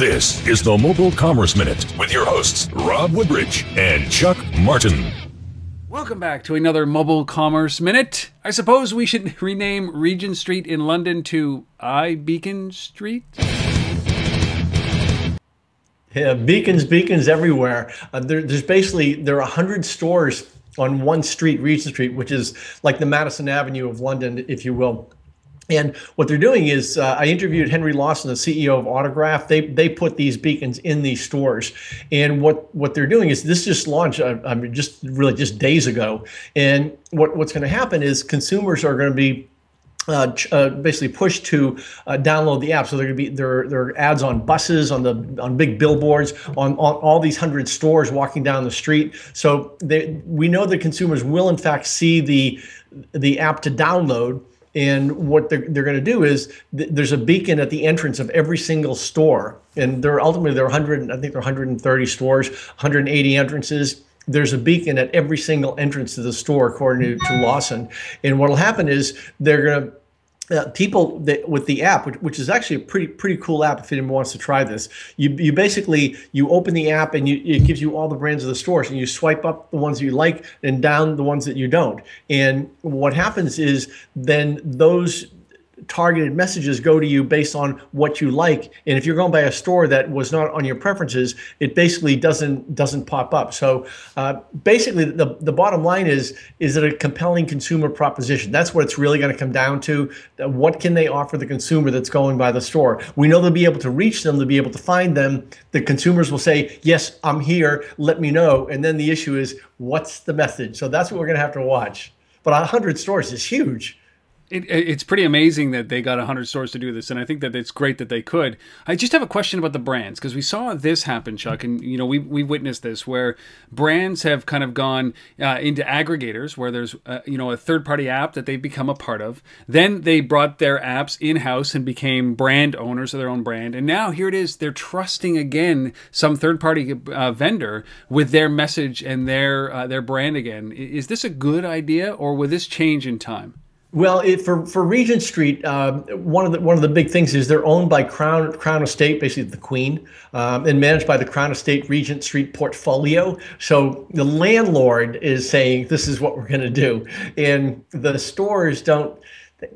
This is the Mobile Commerce Minute with your hosts, Rob Woodbridge and Chuck Martin. Welcome back to another Mobile Commerce Minute. I suppose we should rename Regent Street in London to Beacon Street? Yeah, beacons everywhere. There are 100 stores on one street, Regent Street, which is like the Madison Avenue of London, if you will. And what they're doing is, I interviewed Henry Lawson, the CEO of Autograph. They put these beacons in these stores, and what they're doing is this just launched, just days ago. And what's going to happen is consumers are going to be basically pushed to download the app. So there are ads on buses, on big billboards, on all these 100 stores walking down the street. So we know that consumers will in fact see the app to download. And what they're going to do is there's a beacon at the entrance of every single store, and there are 130 stores, 180 entrances. There's a beacon at every single entrance to the store, according to Lawson. And what will happen is they're going to people with the app, which is actually a pretty cool app if anyone wants to try this. You basically open the app and it gives you all the brands of the stores, and you swipe up the ones you like and down the ones that you don't. And what happens is then those targeted messages go to you based on what you like. And if you're going by a store that was not on your preferences, it basically doesn't pop up. So basically the bottom line is it a compelling consumer proposition? That's what it's really going to come down to. What can they offer the consumer that's going by the store? We know they'll be able to reach them, they'll be able to find them. The consumers will say, yes, I'm here, let me know. And then the issue is, what's the message? So that's what we're going to have to watch. But 100 stores is huge. It's pretty amazing that they got 100 stores to do this, and I think that it's great that they could. I just have a question about the brands, because we saw this happen, Chuck, and we witnessed this, where brands have kind of gone into aggregators, where there's a third-party app that they've become a part of. Then they brought their apps in-house and became brand owners of their own brand, and now here it is, they're trusting again some third-party vendor with their message and their brand again. Is this a good idea, or will this change in time? Well, for Regent Street, one of the big things is they're owned by Crown Estate, basically the Queen, and managed by the Crown Estate Regent Street portfolio. So the landlord is saying, this is what we're going to do. And the stores don't.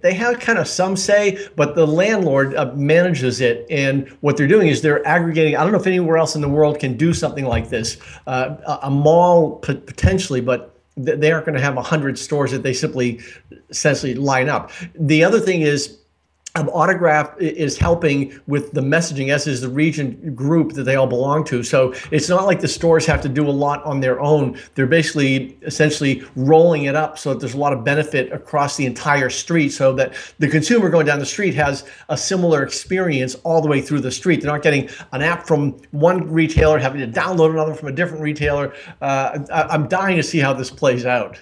They have kind of some say, but the landlord manages it. And what they're doing is they're aggregating. I don't know if anywhere else in the world can do something like this. A mall potentially, but they aren't going to have 100 stores that they simply essentially line up. The other thing is Autograph is helping with the messaging, as is the Regent group that they all belong to. So it's not like the stores have to do a lot on their own. They're basically essentially rolling it up so that there's a lot of benefit across the entire street, so that the consumer going down the street has a similar experience all the way through the street. They're not getting an app from one retailer, having to download another from a different retailer. I'm dying to see how this plays out.